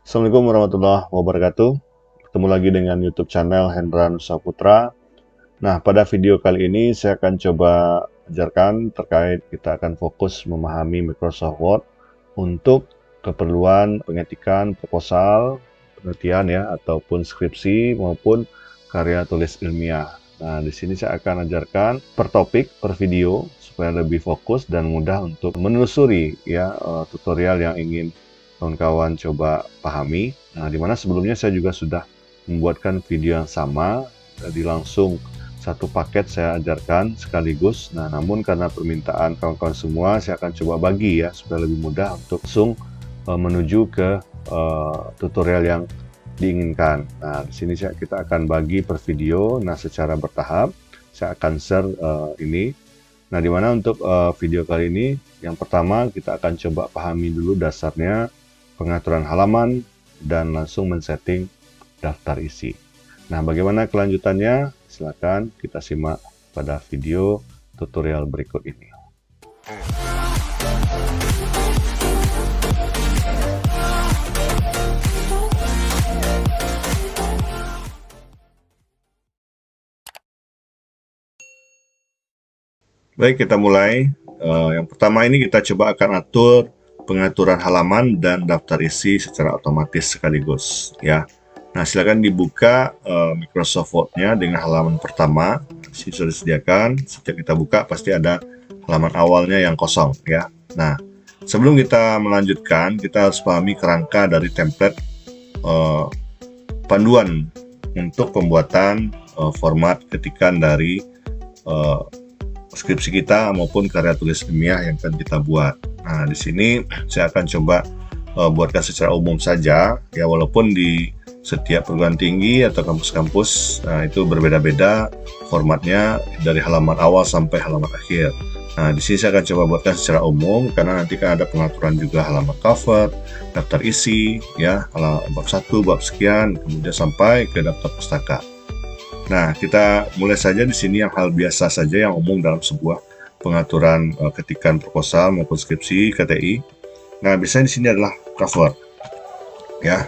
Assalamualaikum warahmatullahi wabarakatuh. Ketemu lagi dengan YouTube channel Hendran Saputra. Nah, pada video kali ini saya akan coba ajarkan terkait kita akan fokus memahami Microsoft Word untuk keperluan pengetikan proposal, penelitian ya, ataupun skripsi maupun karya tulis ilmiah. Nah, di sini saya akan ajarkan per topik, per video supaya lebih fokus dan mudah untuk menelusuri ya tutorial yang ingin kawan-kawan coba pahami. Nah, dimana sebelumnya saya juga sudah membuatkan video yang sama, jadi langsung satu paket saya ajarkan sekaligus. Nah, namun karena permintaan kawan-kawan semua, saya akan coba bagi ya supaya lebih mudah untuk langsung menuju ke tutorial yang diinginkan. Nah, di sini kita akan bagi per video. Nah, secara bertahap saya akan share ini. Nah, dimana untuk video kali ini, yang pertama kita akan coba pahami dulu dasarnya pengaturan halaman dan langsung men-setting daftar isi. Nah, bagaimana kelanjutannya? Silakan kita simak pada video tutorial berikut ini. Baik, kita mulai. Yang pertama ini kita coba akan atur pengaturan halaman dan daftar isi secara otomatis sekaligus ya. Nah, silakan dibuka Microsoft Word-nya dengan halaman pertama. Sudah disediakan. Setiap kita buka pasti ada halaman awalnya yang kosong ya. Nah, sebelum kita melanjutkan, kita harus pahami kerangka dari template panduan untuk pembuatan format ketikan dari skripsi kita maupun karya tulis ilmiah yang akan kita buat. Nah, di sini saya akan coba buatkan secara umum saja ya, walaupun di setiap perguruan tinggi atau kampus-kampus itu berbeda-beda formatnya dari halaman awal sampai halaman akhir. Nah, di sini saya akan coba buatkan secara umum karena nanti kan ada pengaturan juga halaman cover, daftar isi ya, bab 1, bab sekian, kemudian sampai ke daftar pustaka. Nah, kita mulai saja di sini yang hal biasa saja yang umum dalam sebuah pengaturan ketikan proposal maupun skripsi KTI. Nah, biasanya di sini adalah cover. Ya,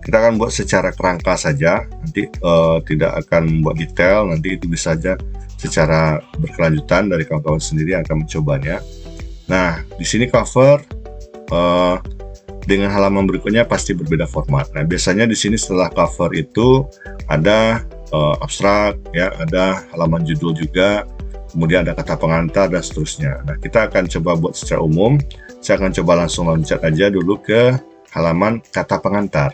kita akan buat secara kerangka saja. Nanti tidak akan membuat detail. Nanti itu bisa saja secara berkelanjutan dari kawan-kawan sendiri yang akan mencobanya. Nah, di sini cover dengan halaman berikutnya pasti berbeda format. Nah, biasanya di sini setelah cover itu ada abstrak ya, ada halaman judul juga, kemudian ada kata pengantar dan seterusnya. Nah, kita akan coba buat secara umum. Saya akan coba langsung loncat aja dulu ke halaman kata pengantar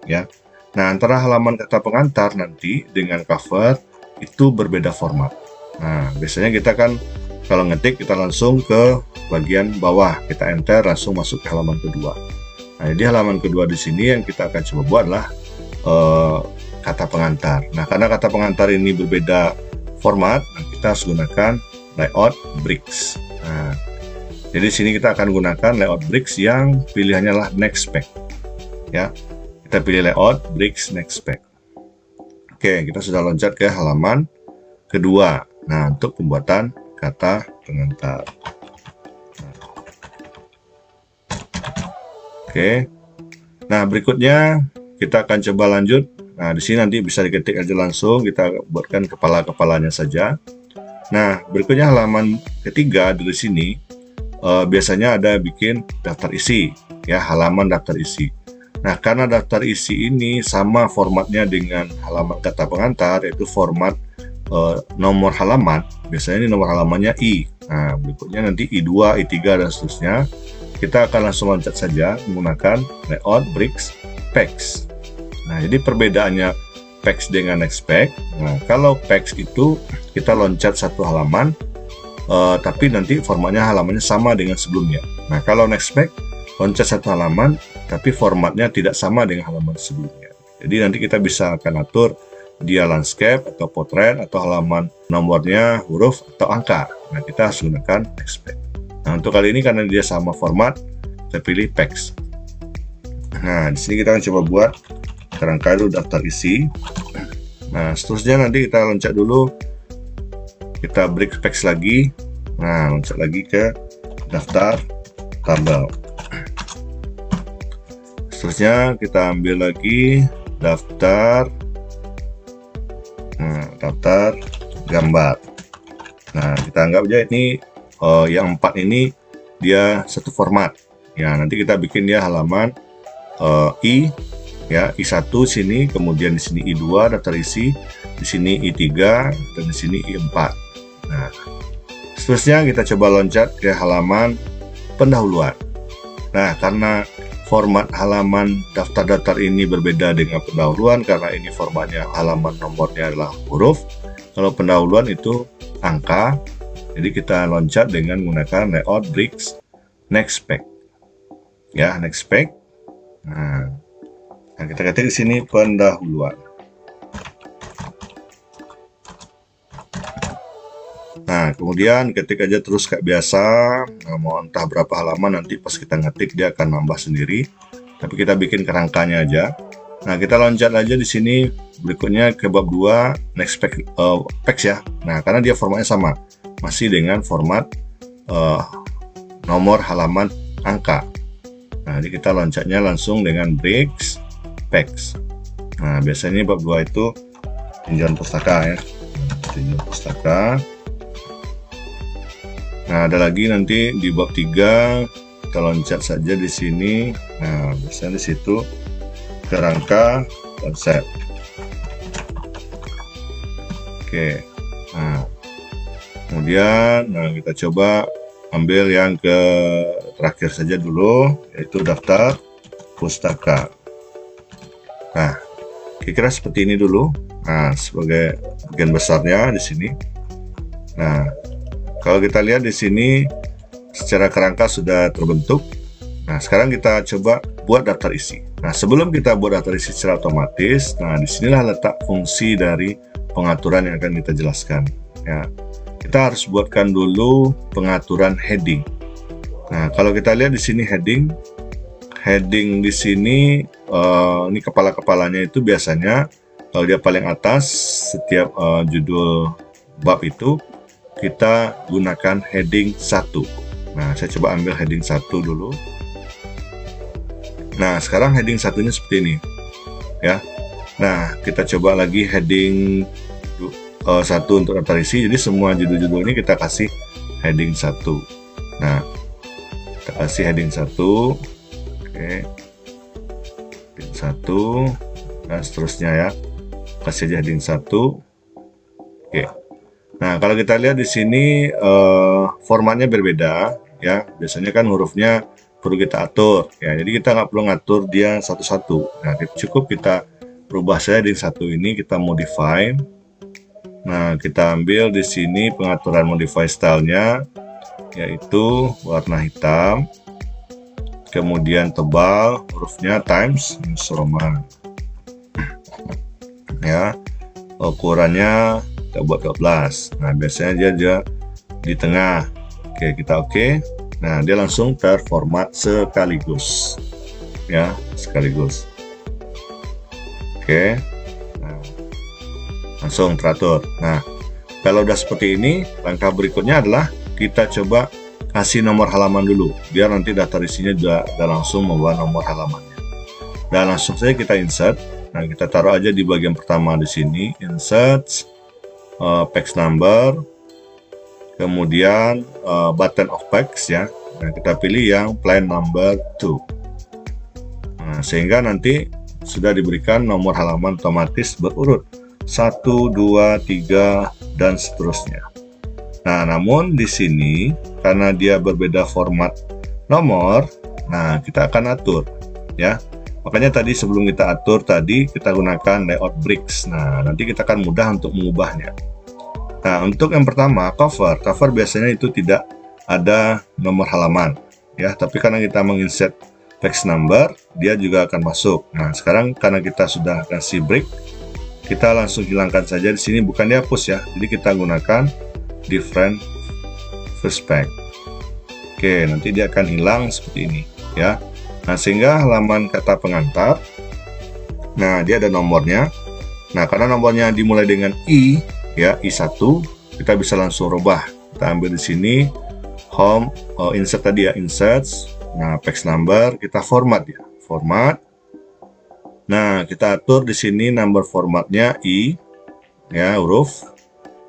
ya. Nah, antara halaman kata pengantar nanti dengan cover itu berbeda format. Nah, biasanya kita kan kalau ngetik kita langsung ke bagian bawah, kita enter langsung masuk ke halaman kedua. Nah, jadi halaman kedua di sini yang kita akan coba buat adalah kata pengantar. Nah, karena kata pengantar ini berbeda format, kita harus gunakan layout bricks. Nah, jadi sini kita akan gunakan layout bricks yang pilihannya adalah next spec. Ya, kita pilih layout bricks next spec. Oke, kita sudah loncat ke halaman kedua. Nah, untuk pembuatan kata pengantar. Oke. Nah, berikutnya kita akan coba lanjut. Nah, di sini nanti bisa diketik aja langsung, kita buatkan kepala-kepalanya saja. Nah, berikutnya halaman ketiga dari sini biasanya ada bikin daftar isi, ya, halaman daftar isi. Nah, karena daftar isi ini sama formatnya dengan halaman kata pengantar, yaitu format nomor halaman. Biasanya ini nomor halamannya I. Nah, berikutnya nanti I2, I3 dan seterusnya. Kita akan langsung loncat saja menggunakan layout bricks PEX. Nah, jadi perbedaannya PEX dengan NextSpec. Nah, kalau PEX itu kita loncat satu halaman, tapi nanti formatnya halamannya sama dengan sebelumnya. Nah, kalau NextSpec loncat satu halaman, tapi formatnya tidak sama dengan halaman sebelumnya. Jadi nanti kita bisa akan atur dia landscape atau potret atau halaman nomornya huruf atau angka. Nah, kita harus gunakan NextSpec. Nah, untuk kali ini karena dia sama format, kita pilih PEX. Nah, di sini kita akan coba buat kerangka dulu daftar isi. Nah, seterusnya nanti kita loncat dulu, kita break PEX lagi. Nah, loncat lagi ke daftar tabel. seterusnya kita ambil lagi daftar, daftar gambar. Nah, kita anggap aja ini yang 4 ini dia satu format. Ya, nanti kita bikin dia halaman I, ya, I1 sini, kemudian di sini I2 daftar isi, di sini I3 dan di sini I4. Nah, seterusnya kita coba loncat ke halaman pendahuluan. Nah, karena format halaman daftar-daftar ini berbeda dengan pendahuluan, karena ini formatnya halaman nomornya adalah huruf, kalau pendahuluan itu angka. Jadi kita loncat dengan menggunakan layout bricks next page. Ya, next page. Nah, kita ketik di sini pendahuluan. Nah, kemudian ketik aja terus kayak biasa. Nah, mau entah berapa halaman, nanti pas kita ngetik dia akan nambah sendiri. Tapi kita bikin kerangkanya aja. Nah, kita loncat aja di sini berikutnya ke bab 2 next page, ya. Nah, karena dia formatnya sama, masih dengan format nomor halaman angka. Nah, jadi kita loncatnya langsung dengan bricks page. Nah, biasanya bab 2 itu tinjauan pustaka, ya. Tinjauan pustaka. Nah, ada lagi nanti di bab 3 kita loncat saja di sini. Nah, biasanya di situ kerangka konsep. Oke. Nah, kemudian kita coba ambil yang ke terakhir saja dulu, yaitu daftar pustaka. Nah, kira-kira seperti ini dulu. Nah, sebagai bagian besarnya di sini. Nah, kalau kita lihat di sini secara kerangka sudah terbentuk. Nah, sekarang kita coba buat daftar isi. Nah, sebelum kita buat daftar isi secara otomatis, nah disinilah letak fungsi dari pengaturan yang akan kita jelaskan. Ya, kita harus buatkan dulu pengaturan heading. Nah, kalau kita lihat di sini heading di sini ini kepala-kepalanya itu biasanya kalau dia paling atas setiap judul bab itu kita gunakan heading 1. Nah, saya coba ambil heading 1 dulu. Nah, sekarang heading satunya seperti ini, ya. Nah, kita coba lagi heading 1 untuk daftar isi. Jadi semua judul-judul ini kita kasih heading 1. Nah, kita kasih heading 1. Oke. Heading 1 dan seterusnya, ya. Kasih aja heading 1. Oke. Nah, kalau kita lihat di sini formatnya berbeda, ya. Biasanya kan hurufnya perlu kita atur, ya. Jadi kita nggak perlu ngatur dia satu-satu. Nah, cukup kita rubah saja heading 1 ini, kita modify. Nah, kita ambil di sini pengaturan modify stylenya, yaitu warna hitam, kemudian tebal, hurufnya Times New Roman, ya. Ukurannya kita buat 12. Nah, biasanya dia di tengah. Oke, kita oke. Nah, dia langsung terformat sekaligus, ya, sekaligus. Oke. Nah, langsung teratur. Nah, kalau udah seperti ini, langkah berikutnya adalah kita coba kasih nomor halaman dulu, biar nanti daftar isinya udah langsung membawa nomor halamannya. Dan langsung saja kita insert. Nah, kita taruh aja di bagian pertama di sini, insert page number, kemudian button of page, ya. Nah, kita pilih yang plain number 2. Nah, sehingga nanti sudah diberikan nomor halaman otomatis berurut 1, 2, 3 dan seterusnya. Nah, namun di sini karena dia berbeda format nomor, nah kita akan atur, ya. Makanya tadi sebelum kita atur tadi kita gunakan layout bricks. Nah, nanti kita akan mudah untuk mengubahnya. Nah, untuk yang pertama cover biasanya itu tidak ada nomor halaman, ya. Tapi karena kita menginsert text number, dia juga akan masuk. Nah, sekarang karena kita sudah kasih break, kita langsung hilangkan saja di sini, bukan dihapus, ya. Jadi kita gunakan different first page. Oke, nanti dia akan hilang seperti ini, ya. Nah, sehingga halaman kata pengantar, nah dia ada nomornya. Nah, karena nomornya dimulai dengan I, ya, I1, kita bisa langsung rubah. Kita ambil di sini home, insert tadi, ya, insert. Nah, page number kita format, ya, format. Nah, kita atur di sini number formatnya I, ya, huruf.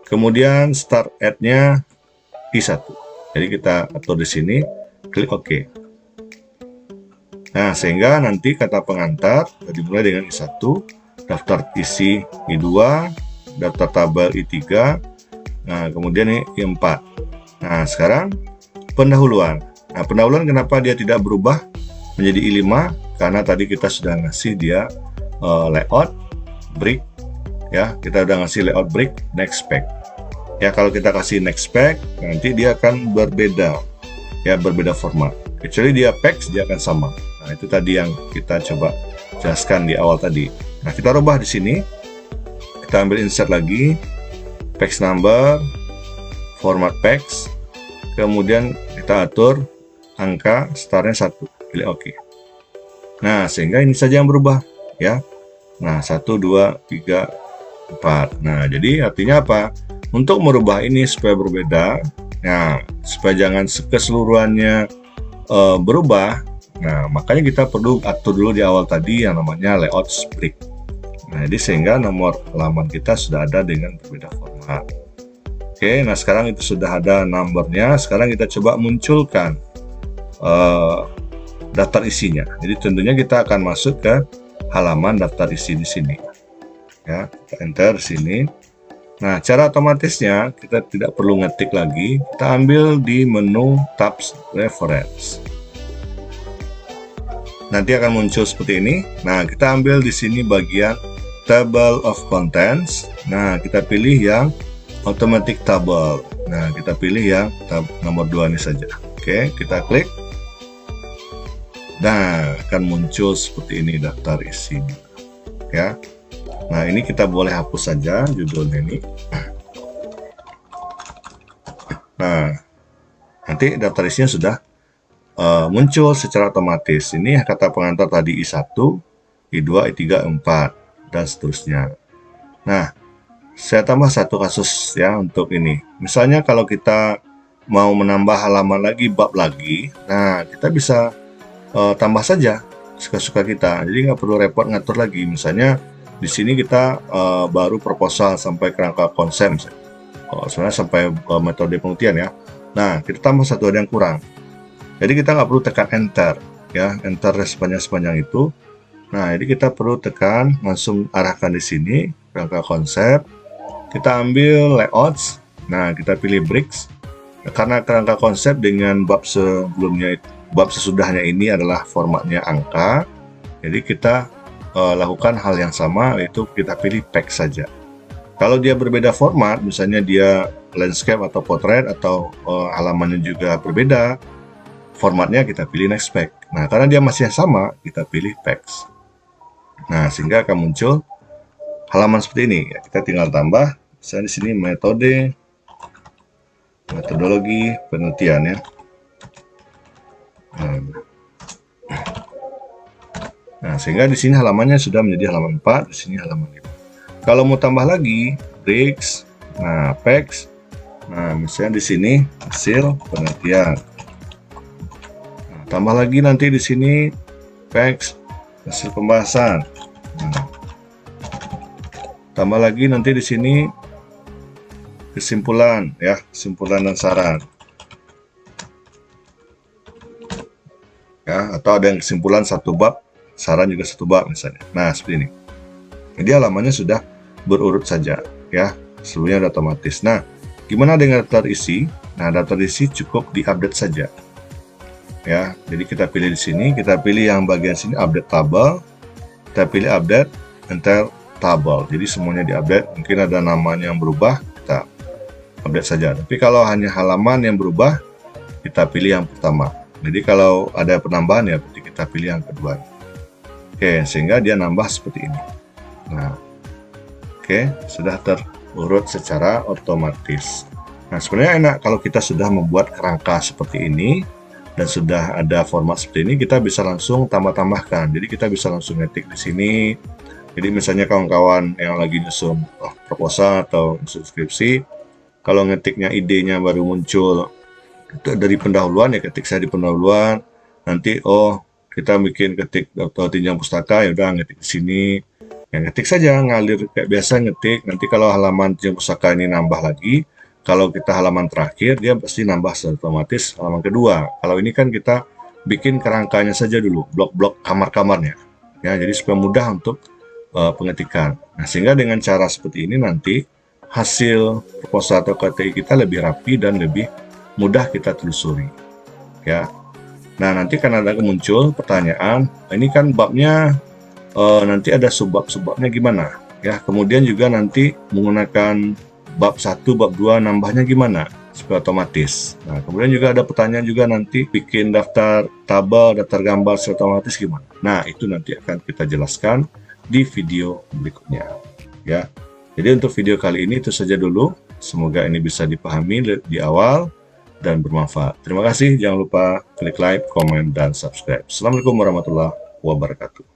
Kemudian start at-nya I1. Jadi kita atur di sini, klik OK. Nah, sehingga nanti kata pengantar dimulai dengan I1, daftar isi I2, daftar tabel I3, nah kemudian ini I4. Nah, sekarang pendahuluan. Nah, pendahuluan kenapa dia tidak berubah menjadi I5? Karena tadi kita sudah ngasih dia layout break, ya, kita udah ngasih layout break next spec. Ya, kalau kita kasih next spec, nanti dia akan berbeda, ya, berbeda format. Kecuali dia PEX, dia akan sama. Nah, itu tadi yang kita coba jelaskan di awal tadi. Nah, kita rubah di sini. Kita ambil insert lagi, PEX number, format PEX, kemudian kita atur angka startnya 1, pilih OK. Nah, sehingga ini saja yang berubah, ya. Nah, 1, 2, 3, 4. Nah, jadi artinya apa? Untuk merubah ini supaya berbeda, nah, supaya jangan keseluruhannya berubah, nah, makanya kita perlu atur dulu di awal tadi yang namanya layout split. Nah, jadi sehingga nomor halaman kita sudah ada dengan berbeda format. Oke, nah sekarang itu sudah ada numbernya. Sekarang kita coba munculkan daftar isinya. Jadi tentunya kita akan masuk ke halaman daftar isi di sini. Ya, kita enter sini. Nah, cara otomatisnya kita tidak perlu ngetik lagi. Kita ambil di menu tabs reference. Nanti akan muncul seperti ini. Nah, kita ambil di sini bagian table of contents. Nah, kita pilih yang automatic table. Nah, kita pilih yang nomor 2 ini saja. Oke, kita klik. Nah, akan muncul seperti ini daftar isinya. Ya. Nah, ini kita boleh hapus saja judulnya ini. Nah, nanti daftar isinya sudah muncul secara otomatis. Ini kata pengantar tadi I1, I2, I3, I4, dan seterusnya. Nah, saya tambah satu kasus ya untuk ini. Misalnya kalau kita mau menambah halaman lagi, bab lagi, nah kita bisa tambah saja suka-suka kita. Jadi nggak perlu repot ngatur lagi. Misalnya di sini kita baru proposal sampai kerangka konsep, sebenarnya sampai metode penelitian ya. Nah, kita tambah satu ada yang kurang. Jadi kita nggak perlu tekan enter, ya, enter sepanjang itu. Nah, jadi kita perlu tekan langsung arahkan di sini kerangka konsep. Kita ambil layouts. Nah, kita pilih bricks. Karena kerangka konsep dengan bab sebelumnya, bab sesudahnya ini adalah formatnya angka. Jadi kita lakukan hal yang sama, yaitu kita pilih PEX saja. Kalau dia berbeda format, misalnya dia landscape atau portrait atau halamannya juga berbeda, formatnya kita pilih next spec. Nah, karena dia masih sama, kita pilih PEX. Nah, sehingga akan muncul halaman seperti ini. Ya, kita tinggal tambah, misalnya di sini metodologi penelitian ya. Nah, sehingga di sini halamannya sudah menjadi halaman 4, di sini halaman 5. Kalau mau tambah lagi, bricks, nah, PEX, nah, misalnya di sini hasil penelitian. Nah, tambah lagi nanti di sini PEX, hasil pembahasan. Nah, tambah lagi nanti di sini kesimpulan, ya, kesimpulan dan saran. Ya, atau ada yang kesimpulan satu bab, saran juga satu bab misalnya. Nah, seperti ini. Jadi halamannya sudah berurut saja, ya, seluruhnya sudah otomatis. Nah, gimana dengan daftar isi? Nah, daftar isi cukup diupdate saja, ya. Jadi kita pilih di sini, kita pilih yang bagian sini update table, kita pilih update enter table. Jadi semuanya diupdate. Mungkin ada namanya yang berubah, kita update saja. Tapi kalau hanya halaman yang berubah, kita pilih yang pertama. Jadi kalau ada penambahan ya berarti kita pilih yang kedua. Oke, sehingga dia nambah seperti ini. Nah, oke, sudah terurut secara otomatis. Nah, sebenarnya enak kalau kita sudah membuat kerangka seperti ini dan sudah ada format seperti ini, kita bisa langsung tambah-tambahkan. Jadi kita bisa langsung ngetik di sini. Jadi misalnya kawan-kawan yang lagi nyusun proposal atau nyusun skripsi, kalau ngetiknya idenya baru muncul itu dari pendahuluan, ya ketik saya di pendahuluan, nanti kita bikin ketik atau tinjau pustaka, ya udah ngetik di sini. Ya, ngetik saja, ngalir kayak biasa ngetik. Nanti kalau halaman tinjau pustaka ini nambah lagi, kalau kita halaman terakhir, dia pasti nambah secara otomatis halaman kedua. Kalau ini kan kita bikin kerangkanya saja dulu, blok-blok kamar-kamarnya. Ya, jadi supaya mudah untuk pengetikan. Nah, sehingga dengan cara seperti ini nanti hasil proposal atau KTI kita lebih rapi dan lebih mudah kita telusuri. Ya. Nah, nanti kan ada muncul pertanyaan, ini kan babnya nanti ada subbab-subbabnya gimana? Ya, kemudian juga nanti menggunakan bab 1, bab 2 nambahnya gimana supaya otomatis. Nah, kemudian juga ada pertanyaan juga nanti bikin daftar tabel, daftar gambar secara otomatis gimana. Nah, itu nanti akan kita jelaskan di video berikutnya. Ya. Jadi untuk video kali ini itu saja dulu. Semoga ini bisa dipahami di awal dan bermanfaat. Terima kasih. Jangan lupa klik like, komen, dan subscribe. Assalamualaikum warahmatullahi wabarakatuh.